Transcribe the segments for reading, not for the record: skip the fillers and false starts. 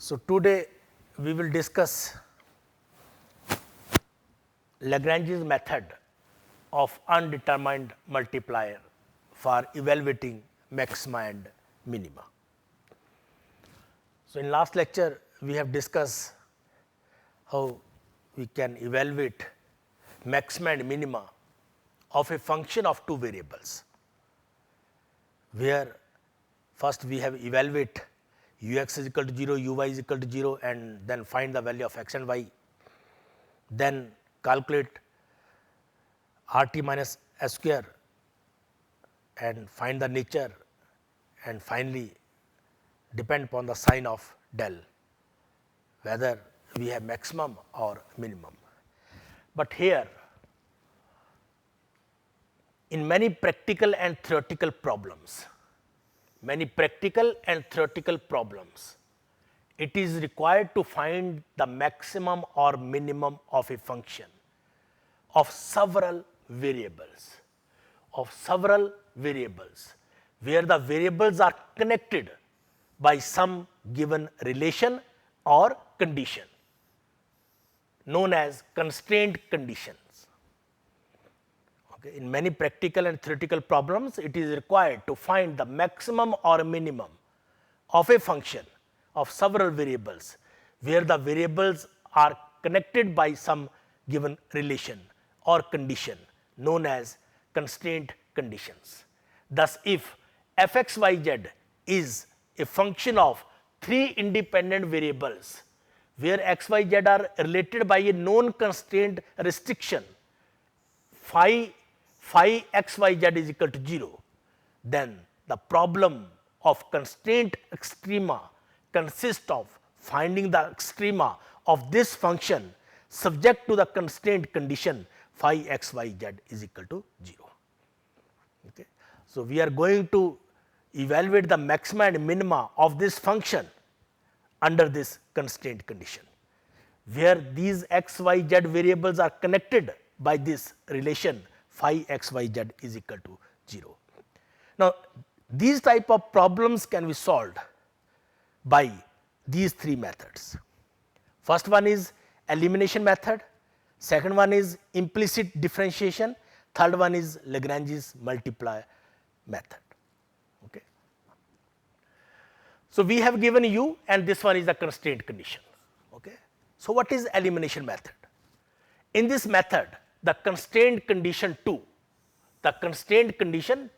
So, today we will discuss Lagrange's method of undetermined multiplier for evaluating maxima and minima. So, in last lecture we have discussed how we can evaluate maxima and minima of a function of two variables, where first we have evaluate u x is equal to 0, u y is equal to 0 and then find the value of x and y, then calculate r t minus s square and find the nature, and finally depend upon the sign of del whether we have maximum or minimum. But here in many practical and theoretical problems, it is required to find the maximum or minimum of a function of several variables, where the variables are connected by some given relation or condition known as constraint conditions. Okay. In many practical and theoretical problems, it is required to find the maximum or minimum of a function of several variables, where the variables are connected by some given relation or condition known as constraint conditions. Thus, if f x y z is a function of three independent variables, where x y z are related by a known constraint restriction phi x y z is equal to 0, then the problem of constraint extrema consists of finding the extrema of this function subject to the constraint condition phi x y z is equal to 0. Okay. So, we are going to evaluate the maxima and minima of this function under this constraint condition, where these x y z variables are connected by this relation phi x y z is equal to 0. Now, these type of problems can be solved by these three methods. First one is elimination method, second one is implicit differentiation, third one is Lagrange's multiplier method. Okay. So, we have given u and this one is the constraint condition. Okay. So, what is elimination method? In this method, the constraint condition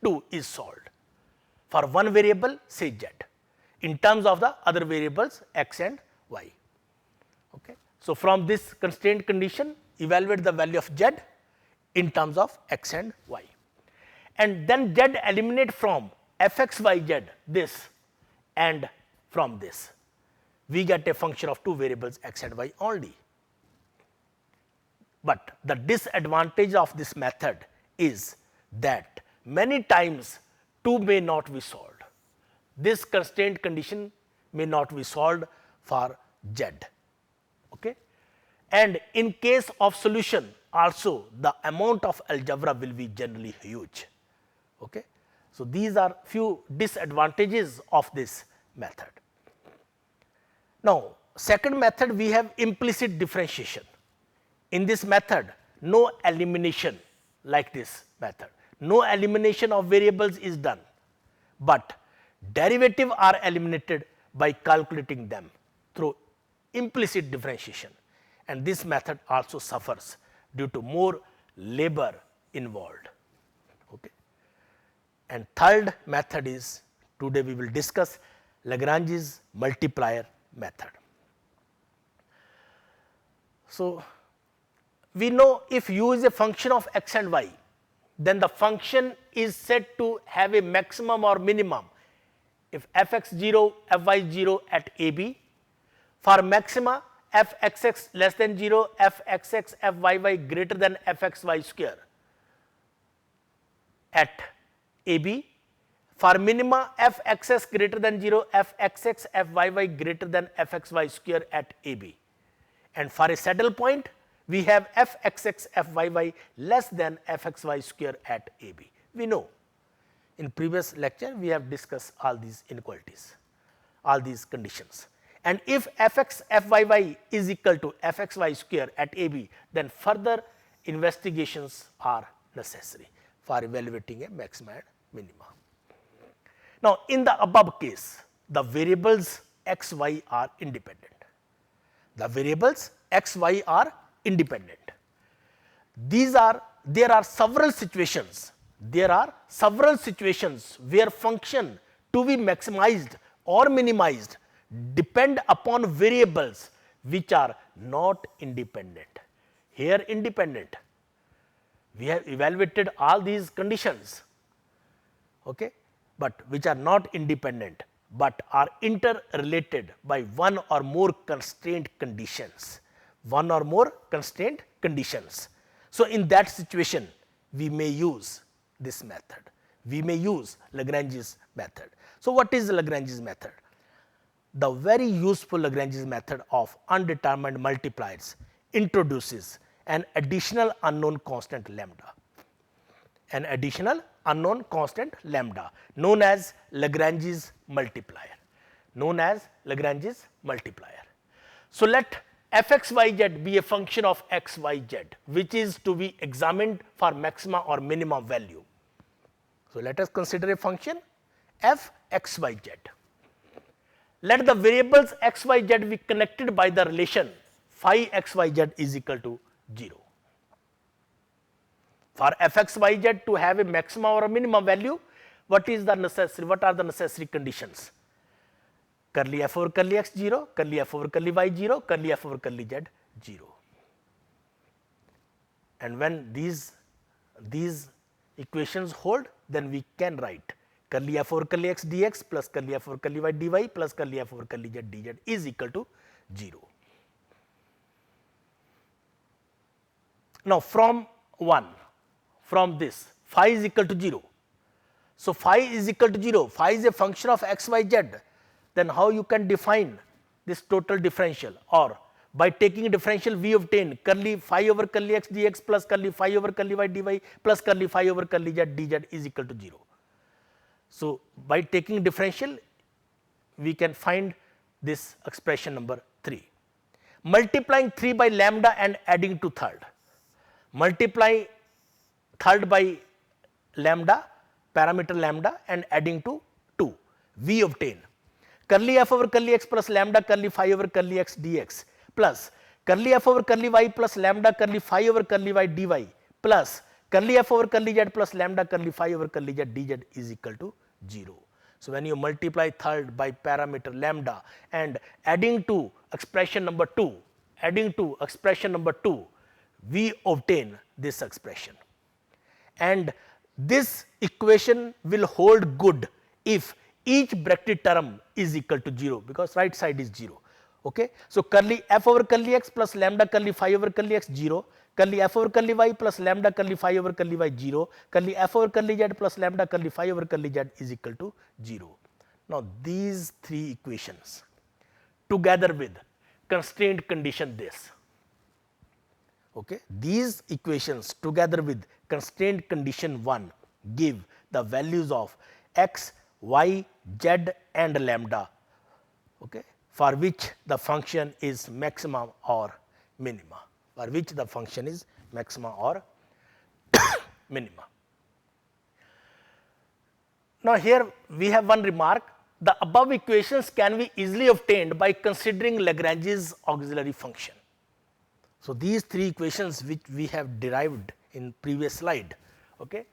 2 is solved for one variable, say z, in terms of the other variables x and y. Okay. So, from this constraint condition, evaluate the value of z in terms of x and y, and then z eliminate from f x y z this, and from this we get a function of two variables x and y only. But the disadvantage of this method is that many times 2 may not be solved. This constraint condition may not be solved for z. Okay. And in case of solution also, the amount of algebra will be generally huge. Okay. So, these are few disadvantages of this method. Now, second method we have implicit differentiation. In this method, no elimination like this method, no elimination of variables is done, but derivative are eliminated by calculating them through implicit differentiation, and this method also suffers due to more labor involved. Okay. And third method is, today we will discuss Lagrange's multiplier method. So, we know if u is a function of x and y, then the function is said to have a maximum or minimum if f x 0, f y 0 at a b. For maxima, f x x less than 0, f x x f y y greater than f x y square at a b. For minima, f x x greater than 0, f x x f y y greater than f x y square at a b. And for a saddle point, we have f x x f y y less than f x y square at a b. We know in previous lecture we have discussed all these inequalities, all these conditions, And if fx fyy is equal to fxy square at AB, then further investigations are necessary for evaluating a maxima and minima. Now, in the above case, the variables x, y are independent. The variables x, y are independent. There are several situations where function to be maximized or minimized depend upon variables which are not independent. Here independent. We have evaluated all these conditions, okay, but which are not independent, but are interrelated by one or more constraint conditions. One or more constraint conditions. So, in that situation, we may use this method. We may use Lagrange's method. So, what is Lagrange's method? The very useful Lagrange's method of undetermined multipliers introduces an additional unknown constant lambda. An additional unknown constant lambda known as Lagrange's multiplier. Known as Lagrange's multiplier. So, let fxyz be a function of xyz, which is to be examined for maxima or minimum value. So, let us consider a function fxyz. Let the variables xyz be connected by the relation phi xyz is equal to 0. For fxyz to have a maximum or a minimum value, what are the necessary conditions? Curly f over curly x 0, curly f over curly y 0, curly f over curly z 0. And when these equations hold, then we can write curly f over curly x dx plus curly f over curly y dy plus curly f over curly z dz is equal to 0. Now, from this phi is equal to 0. So, phi is equal to 0, phi is a function of x, y, z. Then how you can define this total differential? Or by taking differential, we obtain curly phi over curly x dx plus curly phi over curly y dy plus curly phi over curly z dz is equal to 0. So, by taking differential, we can find this expression number 3. Multiplying 3 by lambda and adding to third. Multiply third by lambda, parameter lambda, and adding to 2, we obtain curly f over curly x plus lambda curly phi over curly x dx plus curly f over curly y plus lambda curly phi over curly y dy plus curly f over curly z plus lambda curly phi over curly z dz is equal to 0. So, when you multiply third by parameter lambda and adding to expression number 2, we obtain this expression. And this equation will hold good if each bracketed term is equal to 0, because right side is 0. Okay. So, curly f over curly x plus lambda curly phi over curly x 0, curly f over curly y plus lambda curly phi over curly y 0, curly f over curly z plus lambda curly phi over curly z is equal to 0. Now, these three equations together with constraint condition this. Okay. These equations together with constraint condition 1 give the values of x, y, z and lambda, okay, for which the function is maximum or minima, minima. Now, here we have one remark. The above equations can be easily obtained by considering Lagrange's auxiliary function. So, these three equations which we have derived in previous slide, okay,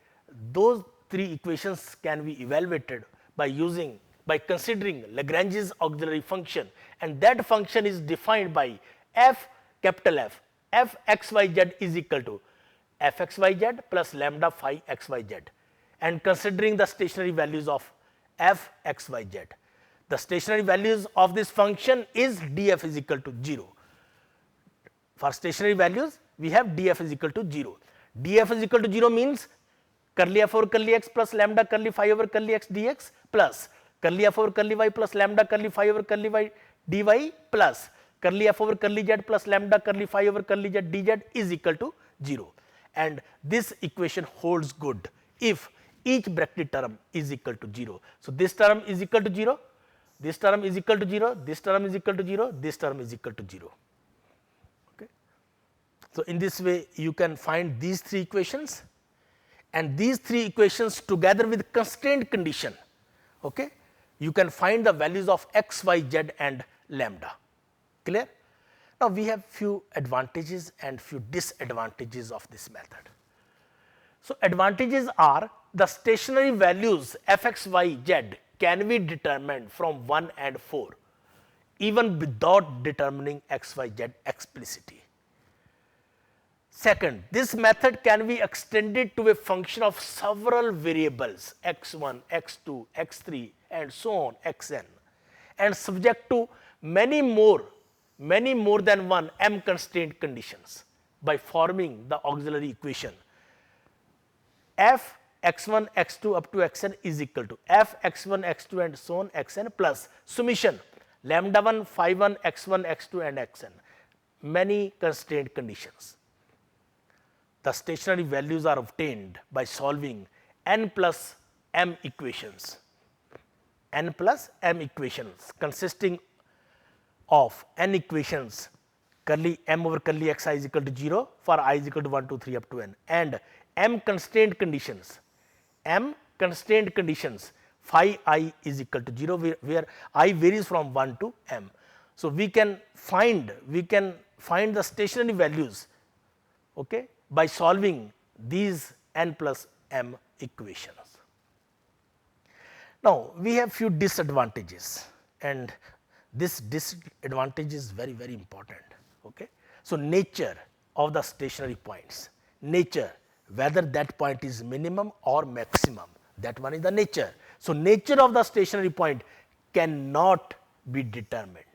those three equations can be evaluated by considering Lagrange's auxiliary function, and that function is defined by capital F, f x y z is equal to f x y z plus lambda phi x y z, and considering the stationary values of f x y z. The stationary values of this function is df is equal to 0. For stationary values, we have df is equal to 0. df is equal to 0 means curly f over curly x plus lambda curly phi over curly x dx plus curly f over curly y plus lambda curly phi over curly y dy plus curly f over curly z plus lambda curly phi over curly z dz is equal to 0. And this equation holds good if each bracketed term is equal to 0. So, this term is equal to 0, this term is equal to 0, this term is equal to 0, this term is equal to 0. Okay. So, in this way you can find these three equations, and these three equations together with constraint condition, okay, you can find the values of x, y, z and lambda. Clear? Now, we have few advantages and few disadvantages of this method. So, advantages are the stationary values f x, y, z can be determined from 1 and 4 even without determining x, y, z explicitly. Second, this method can be extended to a function of several variables x1, x2, x3 and so on xn, and subject to many more than one m constraint conditions by forming the auxiliary equation f x1, x2 up to xn is equal to f x1, x2 and so on xn plus summation lambda 1, phi 1, x1, x2 and xn, many constraint conditions. The stationary values are obtained by solving n plus m equations consisting of n equations curly m over curly x I is equal to 0 for I is equal to 1, 2, 3 up to n, and m constraint conditions phi I is equal to 0 where I varies from 1 to m. So, we can find the stationary values, okay, by solving these n plus m equations. Now, we have few disadvantages, and this disadvantage is very important. Okay. So, nature of the stationary points, whether that point is minimum or maximum, that one is the nature. So, nature of the stationary point cannot be determined.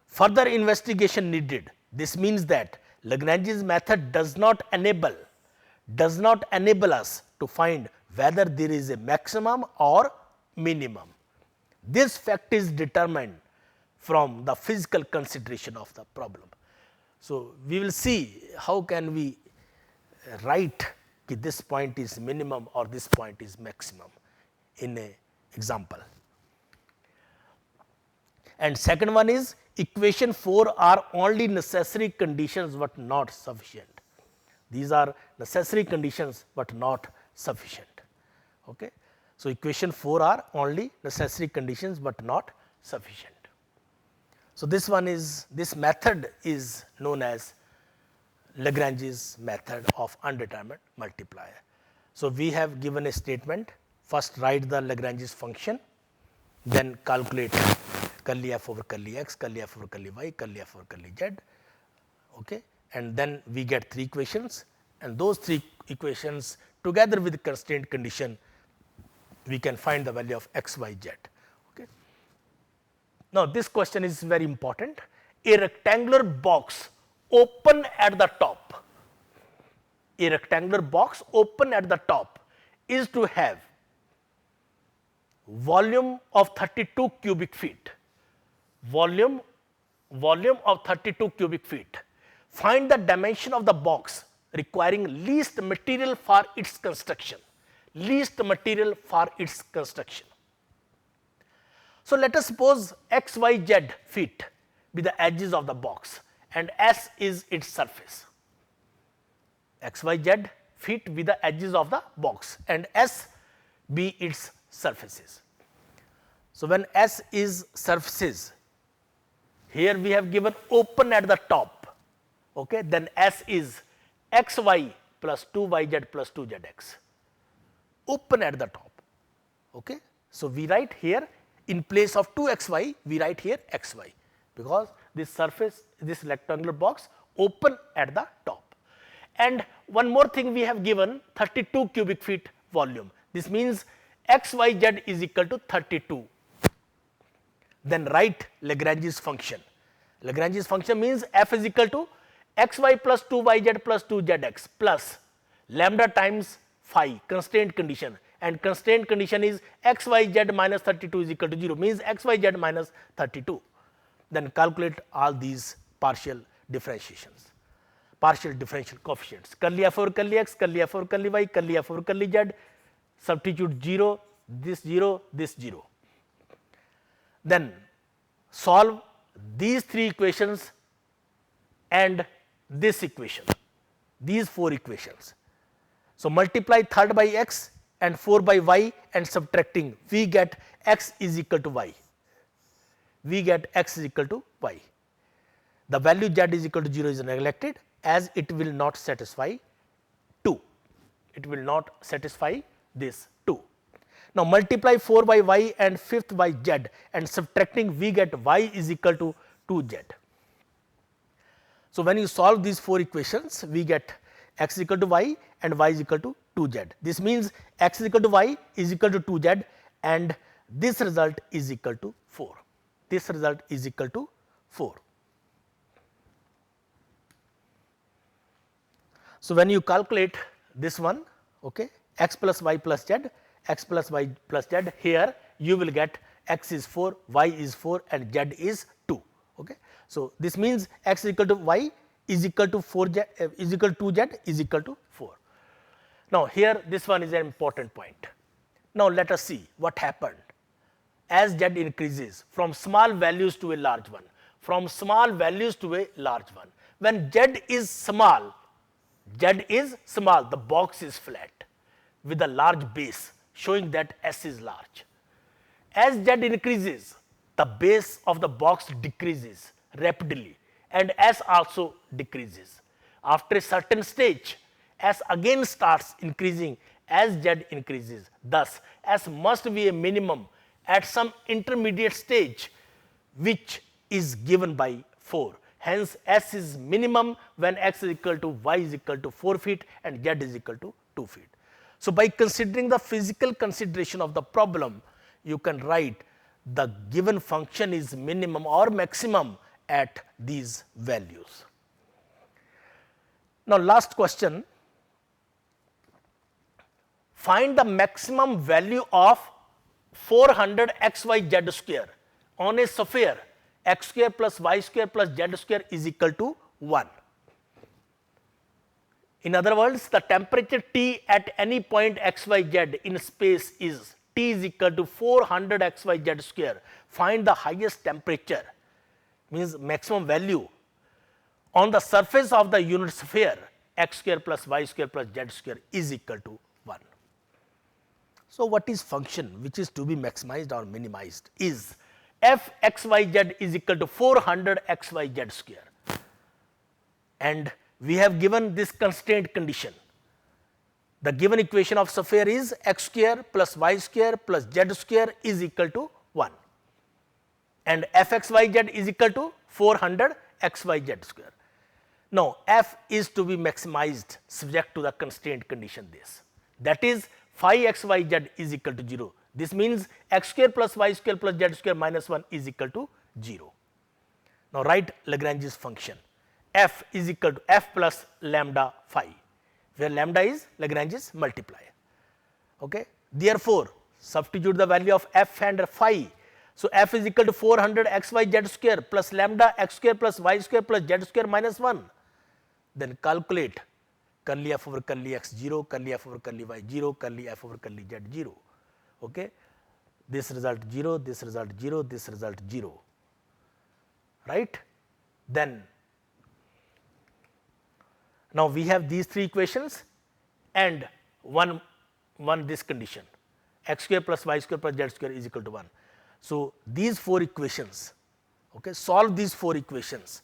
Further investigation needed. This means that Lagrange's method does not enable us to find whether there is a maximum or minimum. This fact is determined from the physical consideration of the problem. So, we will see how can we write that this point is minimum or this point is maximum in a example. And second one is equation 4 are only necessary conditions but not sufficient. These are necessary conditions but not sufficient. Okay. So, equation 4 are only necessary conditions but not sufficient. So, this method is known as Lagrange's method of undetermined multiplier. So, we have given a statement, first write the Lagrange's function, then calculate curly f over curly x, curly f over curly y, curly f over curly z, okay, and then we get three equations, and those three equations together with the constraint condition we can find the value of x, y, z. Okay. Now, this question is very important. A rectangular box open at the top, is to have volume of 32 cubic feet. Volume of 32 cubic feet. Find the dimension of the box requiring least material for its construction. So, let us suppose x, y, z feet be the edges of the box and S is its surface. X, y, z feet be the edges of the box and S be its surfaces. So, when S is surfaces, here we have given open at the top, okay, then S is x y plus 2 y z plus 2 z x, open at the top. Okay. So, we write here in place of 2 x y, we write here x y, because this surface, this rectangular box open at the top. And one more thing, we have given 32 cubic feet volume. This means x y z is equal to 32. Then write Lagrange's function. Lagrange's function means f is equal to x y plus 2 y z plus 2 z x plus lambda times phi, constraint condition, and constraint condition is x y z minus 32 is equal to 0, means x y z minus 32. Then calculate all these partial differential coefficients, curly f over curly x, curly f over curly y, curly f over curly z, substitute 0 this 0, this 0. Then solve these 3 equations and this equation, these 4 equations. So, multiply third by x and 4 by y and subtracting, we get x is equal to y. We get x is equal to y. The value z is equal to 0 is neglected, as it will not satisfy 2. It will not satisfy this 2. Now, multiply 4 by y and 5th by z and subtracting, we get y is equal to 2z. So, when you solve these 4 equations, we get x is equal to y and y is equal to 2z. This means x is equal to y is equal to 2z, and this result is equal to 4. This result is equal to 4. So, when you calculate this one, okay, x plus y plus z, x plus y plus z, here you will get x is 4, y is 4 and z is 2. Okay. So, this means x is equal to y is equal to 4z is equal to 2z is equal to 4. Now, here this one is an important point. Now, let us see what happened as z increases from small values to a large one, from small values to a large one. When z is small, the box is flat with a large base, showing that S is large. As z increases, the base of the box decreases rapidly and S also decreases. After a certain stage, S again starts increasing as z increases. Thus, S must be a minimum at some intermediate stage, which is given by 4. Hence, S is minimum when x is equal to y is equal to 4 feet and z is equal to 2 feet. So, by considering the physical consideration of the problem, you can write the given function is minimum or maximum at these values. Now, last question, find the maximum value of 400 xyz square on a sphere x square plus y square plus z square is equal to 1. In other words, the temperature T at any point xyz in space is T is equal to 400 xyz square. Find the highest temperature, means maximum value on the surface of the unit sphere x square plus y square plus z square is equal to 1. So, what is function which is to be maximized or minimized is f xyz is equal to 400 xyz square, and we have given this constraint condition. The given equation of sphere is x square plus y square plus z square is equal to 1, and f xyz is equal to 400 xyz square. Now, f is to be maximized subject to the constraint condition this, that is phi xyz is equal to 0. This means x square plus y square plus z square minus 1 is equal to 0. Now, write Lagrange's function f is equal to f plus lambda phi, where lambda is Lagrange's multiplier. Okay. Therefore, substitute the value of f and phi. So, f is equal to 400 xyz square plus lambda x square plus y square plus z square minus 1. Then calculate curly f over curly x 0, curly f over curly y 0, curly f over curly z 0. Okay. This result 0, this result 0, this result 0, right. Then now we have these 3 equations and one this condition x square plus y square plus z square is equal to 1. So, these 4 equations, okay, solve these 4 equations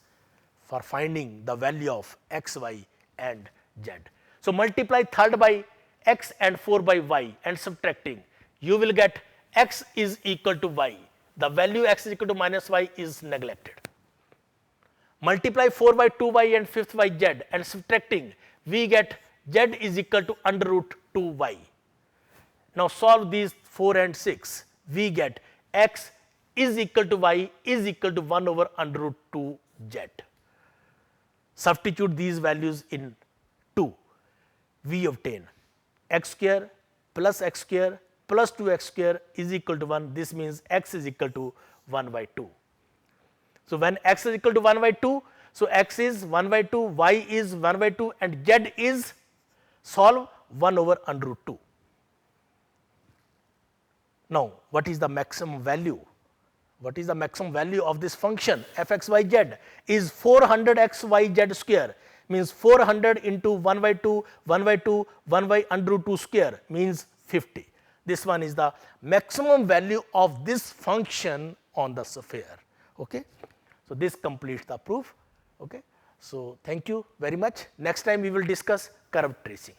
for finding the value of x, y and z. So, multiply third by x and 4 by y and subtracting, you will get x is equal to y. The value x is equal to minus y is neglected. Multiply 4 by 2y and 5th by z and subtracting, we get z is equal to under root 2y. Now, solve these 4 and 6, we get x is equal to y is equal to 1 over under root 2z. Substitute these values in 2, we obtain x square plus 2x square is equal to 1. This means x is equal to 1 by 2. So, when x is equal to 1 by 2, so x is 1 by 2, y is 1 by 2 and z is solve 1 over under root 2. Now, what is the maximum value? What is the maximum value of this function f x y z is 400 x y z square, means 400 into 1 by 2, 1 by 2, 1 by under root 2 square means 50. This one is the maximum value of this function on the sphere. Okay. So, this completes the proof. Okay. So, thank you very much. Next time we will discuss curve tracing.